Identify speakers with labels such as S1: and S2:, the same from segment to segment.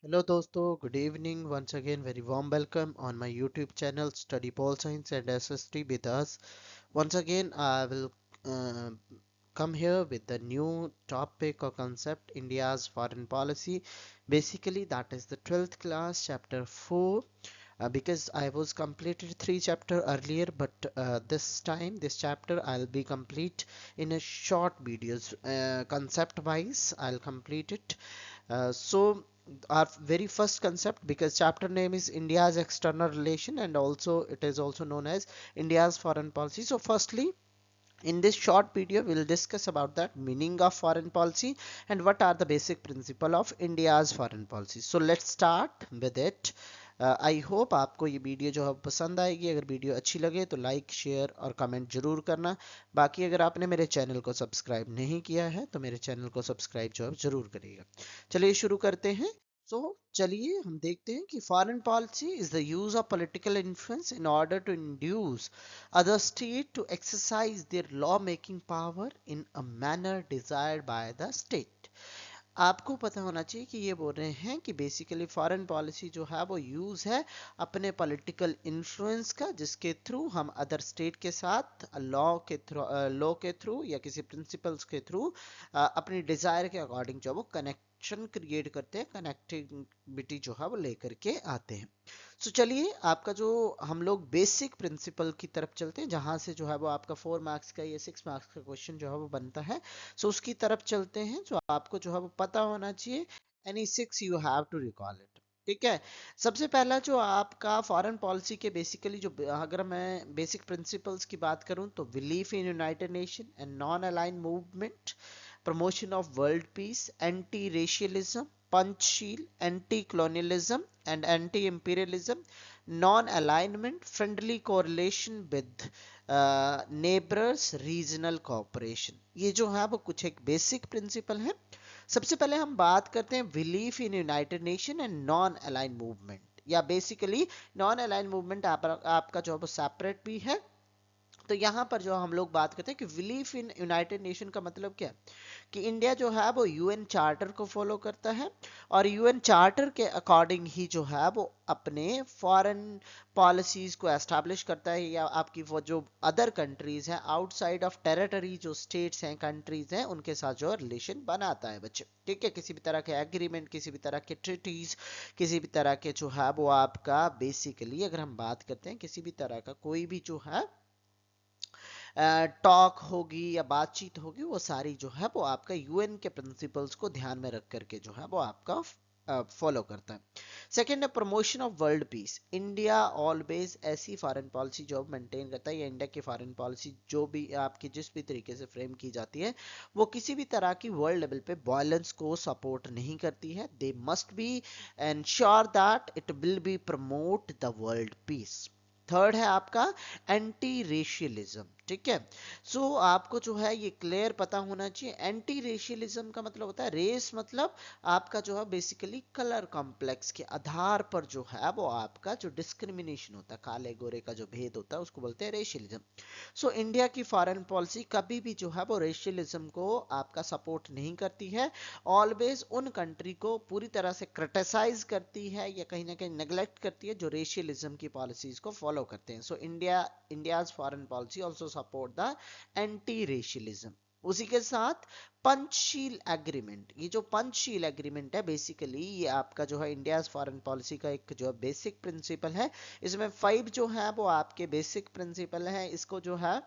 S1: Hello दोस्तों, good evening. Once again, very warm welcome on my YouTube channel Study Pol Science and SST with us. Once again, I will uh, come here with the new topic or concept, India's foreign policy. Basically, that is the 12th class, chapter 4. Because I was completed 3 chapter earlier, but this time, this chapter, I'll be complete in a short videos. Concept wise, I'll complete it. So our very first concept, because chapter name is India's external relation and also it is also known as India's foreign policy. So firstly, in this short video we'll discuss about that meaning of foreign policy and what are the basic principle of India's foreign policy. So let's start with it. I hope आपको ये video जो है पसंद आएगी. अगर video अच्छी लगे तो लाइक शेयर और कमेंट जरूर करना. बाकी अगर आपने मेरे चैनल को सब्सक्राइब नहीं किया है तो मेरे चैनल को सब्सक्राइब जो है जरूर करिएगा. चलिए शुरू करते हैं. सो चलिए हम देखते हैं कि foreign policy is the use of political influence in order to induce other state to exercise their law-making power in a manner desired by the state. आपको पता होना चाहिए कि ये बोल रहे हैं कि बेसिकली फॉरेन पॉलिसी जो है वो यूज है अपने पॉलिटिकल इन्फ्लुएंस का, जिसके थ्रू हम अदर स्टेट के साथ लॉ के थ्रू या किसी प्रिंसिपल्स के थ्रू अपनी डिजायर के अकॉर्डिंग जो वो कनेक्शन क्रिएट करते हैं, कनेक्टिविटी जो है वो लेकर के आते हैं. सो चलिए आपका जो हम लोग बेसिक प्रिंसिपल की तरफ चलते हैं, जहां से जो है वो आपका 4 मार्क्स का या 6 मार्क्स का क्वेश्चन जो है वो बनता है. सो उसकी तरफ चलते हैं जो आपको जो है वो पता होना चाहिए. Any 6 you have to recall it. ठीक है. सबसे पहला जो आपका फॉरेन पॉलिसी के बेसिकली जो, अगर मैं बेसिक प्रिंसिपल्स की बात करूं तो belief in United nation and non align movement, promotion of world peace, anti-racialism, Panchsheel, anti-colonialism and anti-imperialism, non-alignment, friendly correlation with neighbors, regional cooperation. ये जो है वो कुछ एक बेसिक प्रिंसिपल है. सबसे पहले हम बात करते हैं belief in United nation and non align movement, या बेसिकली नॉन अलाइन मूवमेंट आपका जो है वो सेपरेट भी है. तो यहाँ पर जो हम लोग बात करते हैं कि बिलीफ इन यूनाइटेड नेशन का मतलब क्या है कि इंडिया जो है वो यूएन चार्टर को फॉलो करता है और यूएन चार्टर के अकॉर्डिंग ही जो है वो अपने फॉरेन पॉलिसीज को एस्टैब्लिश करता है, या आपकी वो जो अदर कंट्रीज हैं आउटसाइड ऑफ टेरिटरी, जो स्टेट्स हैं कंट्रीज हैं, उनके साथ जो रिलेशन बनाता है बच्चे. ठीक है. किसी भी तरह के एग्रीमेंट, किसी भी तरह के ट्रीटीज, किसी भी तरह के जो है वो आपका बेसिकली अगर हम बात करते हैं किसी भी तरह का कोई भी जो है टॉक होगी या बातचीत होगी, वो सारी जो है वो आपका यूएन के प्रिंसिपल्स को ध्यान में रख करके जो है वो आपका फॉलो करता है. सेकेंड है promotion of world peace. India always ऐसी फॉरेन पॉलिसी जो मेंटेन करता है, या इंडिया की फॉरेन पॉलिसी जो भी आपकी जिस भी तरीके से फ्रेम की जाती है, वो किसी भी तरह की वर्ल्ड लेवल पे वायलेंस को सपोर्ट नहीं करती है. They must be ensure that it will be promote the world peace. Third है आपका एंटी रेशियलिज्म. ठीक है. सो आपको जो है ये क्लियर पता होना चाहिए. एंटी रेशियलिज्म का मतलब होता है रेस, मतलब आपका जो है बेसिकली कलर कॉम्प्लेक्स के आधार पर जो है वो आपका जो डिस्क्रिमिनेशन होता है, काले गोरे का जो भेद होता है, उसको बोलते हैं रेशियलिज्म. सो इंडिया की फॉरेन पॉलिसी कभी भी जो है वो रेशियलिज्म को आपका सपोर्ट नहीं करती है. ऑलवेज उन कंट्री को पूरी तरह से क्रिटिसाइज करती है या कहीं ना कहीं नेग्लेक्ट करती है जो रेशियलिज्म की पॉलिसीज को फॉलो करते हैं. सो India's foreign policy also support the anti रेशियलिज्म. उसी के साथ पंचशील एग्रीमेंट. ये जो पंचशील एग्रीमेंट है बेसिकली ये आपका जो है इंडिया फॉरेन पॉलिसी का एक जो बेसिक प्रिंसिपल है. इसमें 5 जो है वो आपके बेसिक प्रिंसिपल है. इसको जो है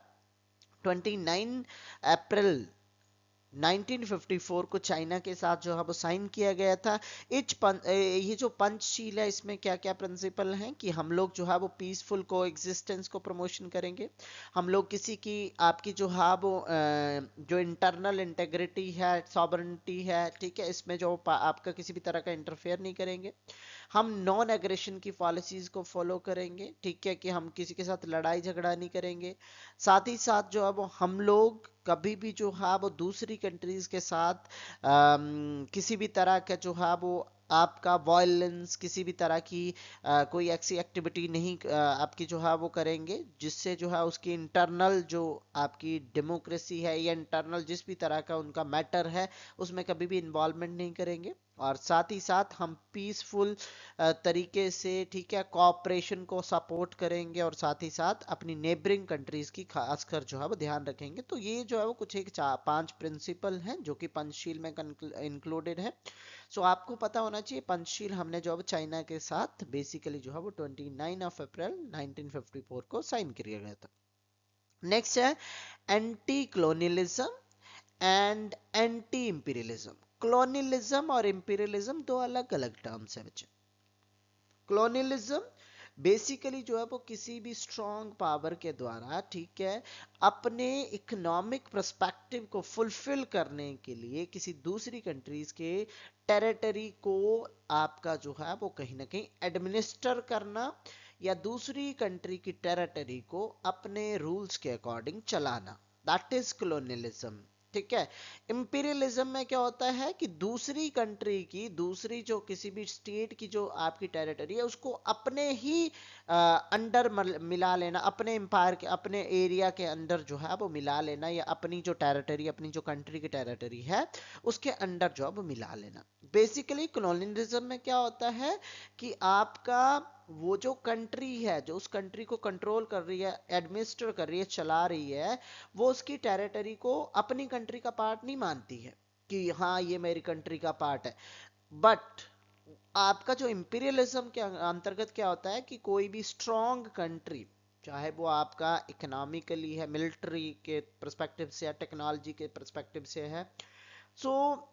S1: 29 अप्रैल 1954 को चाइना के साथ जो है वो साइन किया गया था. ये जो पंचशील है इसमें क्या क्या प्रिंसिपल हैं कि हम लोग जो है वो पीसफुल को एग्जिस्टेंस को प्रमोशन करेंगे. हम लोग किसी की आपकी जो है वो जो इंटरनल इंटेग्रिटी है, सॉवरेनिटी है, ठीक है, इसमें जो आपका किसी भी तरह का इंटरफेयर नहीं करेंगे. हम नॉन एग्रेशन की पॉलिसीज को फॉलो करेंगे. ठीक है. कि हम किसी के साथ लड़ाई झगड़ा नहीं करेंगे. साथ ही साथ जो है वो हम लोग कभी भी जो है वो दूसरी कंट्रीज के साथ किसी भी तरह का जो है वो आपका वायलेंस, किसी भी तरह की कोई ऐसी एक्टिविटी नहीं आपकी जो है वो करेंगे जिससे जो है उसकी इंटरनल जो आपकी डेमोक्रेसी है या इंटरनल जिस भी तरह का उनका मैटर है उसमें कभी भी इन्वॉल्वमेंट नहीं करेंगे. और साथ ही साथ हम पीसफुल तरीके से, ठीक है, कोऑपरेशन को सपोर्ट करेंगे और साथ ही साथ अपनी नेबरिंग कंट्रीज की खासकर जो है वो ध्यान रखेंगे। तो ये जो है वो कुछ एक 5 प्रिंसिपल हैं जो कि पंचशील में इंक्लूडेड है। सो आपको पता होना चाहिए पंचशील हमने जो है चाइना के साथ बेसिकली जो है वो 29 अप्रैल 1954 को साइन किया गया था। नेक्स्ट है एंटी क्लोनियलिज्म एंड एंटी इंपीरियलिज्म। क्लोनियलिज्म और इंपीरियलिज्म दो अलग अलग टर्म्स है बच्चे। क्लोनियलिज्म बेसिकली जो है वो किसी भी स्ट्रॉन्ग पावर के द्वारा, ठीक है, अपने इकोनॉमिक पर्सपेक्टिव को फुलफिल करने के लिए किसी दूसरी कंट्रीज के टेरिटरी को आपका जो है वो कहीं ना कहीं एडमिनिस्टर करना या दूसरी कंट्री की टेरिटरी को अपने रूल्स के अकॉर्डिंग चलाना, दैट इज क्लोनियलिज्म। ठीक है। इंपीरियलिज्म में क्या होता है कि दूसरी कंट्री की, दूसरी जो किसी भी स्टेट की जो आपकी टेरिटरी है उसको अपने ही अंडर मिला लेना, अपने एम्पायर के, अपने एरिया के अंदर जो है वो मिला लेना, या अपनी जो टेरिटरी, अपनी जो कंट्री की टेरिटरी है उसके अंडर जो है वो मिला लेना। बेसिकली कॉलोनियलिज्म में क्या होता है कि आपका वो जो कंट्री है, जो उस कंट्री को कंट्रोल कर रही है, एडमिनिस्टर कर रही है, चला रही है, वो उसकी टेरिटरी को अपनी कंट्री का पार्ट नहीं मानती है कि हाँ ये मेरी कंट्री का पार्ट है। बट आपका जो इंपीरियलिज्म के अंतर्गत क्या होता है कि कोई भी स्ट्रॉन्ग कंट्री, चाहे वो आपका इकोनॉमिकली है, मिलिट्री के परस्पेक्टिव से या टेक्नोलॉजी के परस्पेक्टिव से है, सो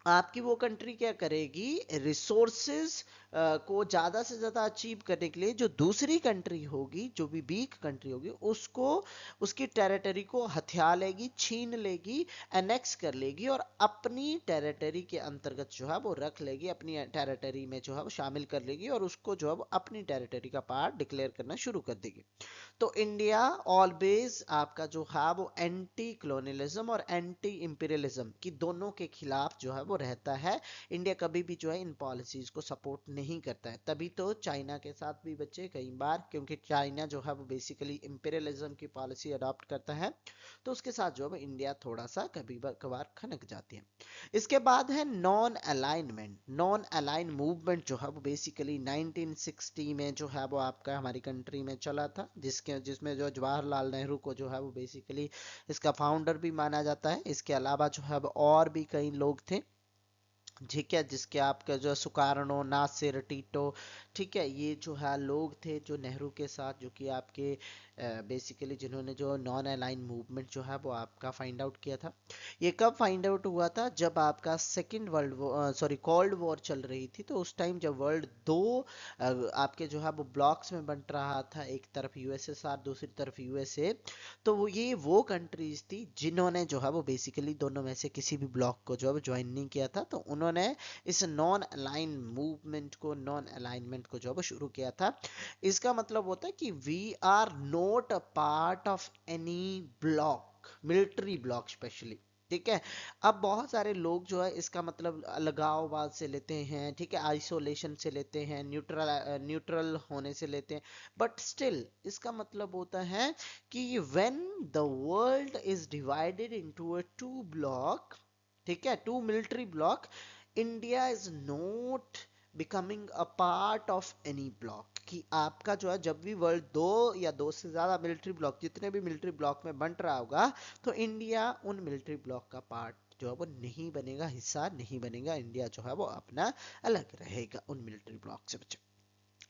S1: आपकी वो कंट्री क्या करेगी, रिसोर्सेज को ज्यादा से ज्यादा अचीव करने के लिए जो दूसरी कंट्री होगी, जो भी वीक कंट्री होगी, उसको, उसकी टेरिटरी को हथिया लेगी, छीन लेगी, एनेक्स कर लेगी और अपनी टेरिटरी के अंतर्गत जो है वो रख लेगी, अपनी टेरिटरी में जो है वो शामिल कर लेगी और उसको जो है वो अपनी टेरिटरी का पार्ट डिक्लेयर करना शुरू कर देगी। तो इंडिया ऑलवेज आपका जो है वो एंटी कॉलोनियलिज्म और एंटी इंपीरियलिज्म की दोनों के खिलाफ जो है वो रहता है। इंडिया कभी भी जो है इन पॉलिसीज को सपोर्ट नहीं करता है। तभी तो चाइना के साथ भी बच्चे कई बार, क्योंकि चाइना जो है वो बेसिकली इंपीरियलिज्म की पॉलिसी अडॉप्ट करता है, तो उसके साथ जो है इंडिया थोड़ा सा कभी कभार खनक जाती है। इसके बाद है non alignment. Non align movement जो है वो बेसिकली 1960 में जो है वो आपका हमारी कंट्री में चला था, जिसमें जो जवाहरलाल नेहरू को जो है वो बेसिकली इसका फाउंडर भी माना जाता है। इसके अलावा जो है और भी कई लोग थे, ठीक है, जिसके आपका जो सुकार्नो, नासिर, टीटो, ठीक है, ये जो है लोग थे जो नेहरू के साथ, जो कि आपके बेसिकली जिन्होंने जो नॉन अलाइन मूवमेंट जो है वो आपका फाइंड आउट किया था। ये कब फाइंड आउट हुआ था, जब आपका second world sorry cold war चल रही थी। तो उस टाइम जब वर्ल्ड दो आपके जो है वो ब्लॉक्स में बंट रहा था, एक तरफ यूएसएसआर, दूसरी तरफ यूएसए, तो वो कंट्रीज थी जिन्होंने जो है वो बेसिकली दोनों में से किसी भी ब्लॉक को जो है ज्वाइन नहीं किया था। तो उन्होंने इस नॉन अलाइन मूवमेंट को, नॉन अलाइनमेंट को जो है शुरू किया था। इसका मतलब होता है कि we are not a part of any bloc, military bloc specially. ठीक है। अब बहुत सारे लोग जो है इसका मतलब अलगाववाद से लेते हैं, ठीक है, आइसोलेशन से लेते हैं, न्यूट्रल न्यूट्रल होने से लेते हैं। बट स्टिल इसका मतलब होता है कि when the world is divided into a two bloc, ठीक है, two military bloc, India is not becoming a part of any bloc. कि आपका जो है जब भी वर्ल्ड दो या दो से ज्यादा मिलिट्री ब्लॉक, जितने भी मिलिट्री ब्लॉक में बंट रहा होगा, तो इंडिया उन मिलिट्री ब्लॉक का पार्ट जो है वो नहीं बनेगा, हिस्सा नहीं बनेगा। इंडिया जो है वो अपना अलग रहेगा उन मिलिट्री ब्लॉक से बचे।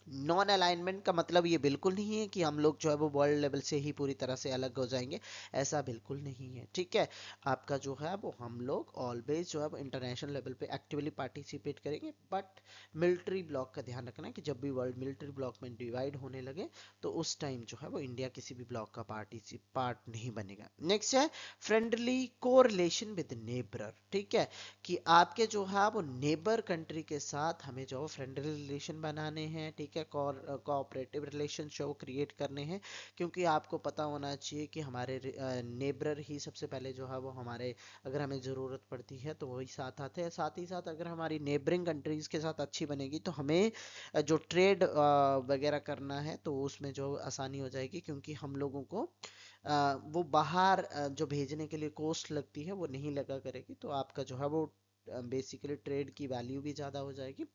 S1: नॉन अलाइनमेंट का मतलब ये बिल्कुल नहीं है कि हम लोग जो है वो वर्ल्ड लेवल से ही पूरी तरह से अलग हो जाएंगे, ऐसा बिल्कुल नहीं है। ठीक है। आपका जो है वो हम लोग ऑलवेज जो है वो इंटरनेशनल लेवल पे एक्टिवली पार्टिसिपेट करेंगे, बट मिलिट्री ब्लॉक का ध्यान रखना कि जब भी वर्ल्ड मिलिट्री ब्लॉक में डिवाइड होने लगे तो उस टाइम जो है वो इंडिया किसी भी ब्लॉक का पार्ट नहीं बनेगा। नेक्स्ट है फ्रेंडली कोरिलेशन विद नेबर। ठीक है, कि आपके जो है वो नेबर कंट्री के साथ हमें जो फ्रेंडली रिलेशन बनाने हैं, ठीक है, कोऑपरेटिव रिलेशन जो क्रिएट करने हैं। क्योंकि आपको पता होना चाहिए कि हमारे नेबर ही सबसे पहले जो है वो हमारे, अगर हमें ज़रूरत पड़ती है तो वही साथ आते हैं। साथ ही साथ अगर हमारी नेबरिंग कंट्रीज के साथ अच्छी बनेगी तो हमें जो ट्रेड वगैरह करना है तो उसमें जो आसानी हो जाएगी, क्योंकि हम लोगों को वो बाहर जो भेजने के लिए कॉस्ट लगती है वो नहीं लगा करेगी। तो आपका जो है वो बेसिकली ट्रेड की वैल्यू भी ज़्यादा हो जाएगी।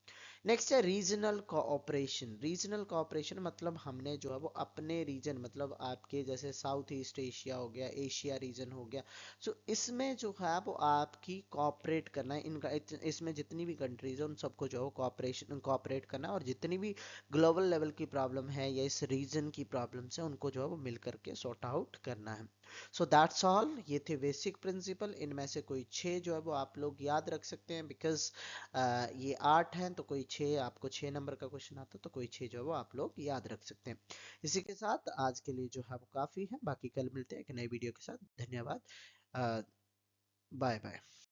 S1: नेक्स्ट है रीजनल कोऑपरेशन। रीजनल कोऑपरेशन मतलब हमने जो है वो अपने रीजन, मतलब आपके जैसे साउथ ईस्ट एशिया हो गया, एशिया रीजन हो गया, सो इसमें जो है वो आपकी कोऑपरेट करना है। इनका इसमें जितनी भी कंट्रीज है उन सबको जो है कोऑपरेशन कोऑपरेट करना है, और जितनी भी ग्लोबल लेवल की प्रॉब्लम है या इस रीजन की प्रॉब्लम्स है उनको जो है वो मिल करके सॉर्ट आउट करना है। सो दैट्स ऑल, ये थे बेसिक प्रिंसिपल। इनमें से कोई 6 जो है वो आप लोग याद रख सकते हैं, बिकॉज ये 8 हैं तो कोई 6, आपको 6 नंबर का क्वेश्चन आता तो कोई 6 जो है वो आप लोग याद रख सकते हैं। इसी के साथ आज के लिए जो है वो काफ़ी है, बाकी कल मिलते हैं एक नई वीडियो के साथ। धन्यवाद। Bye bye.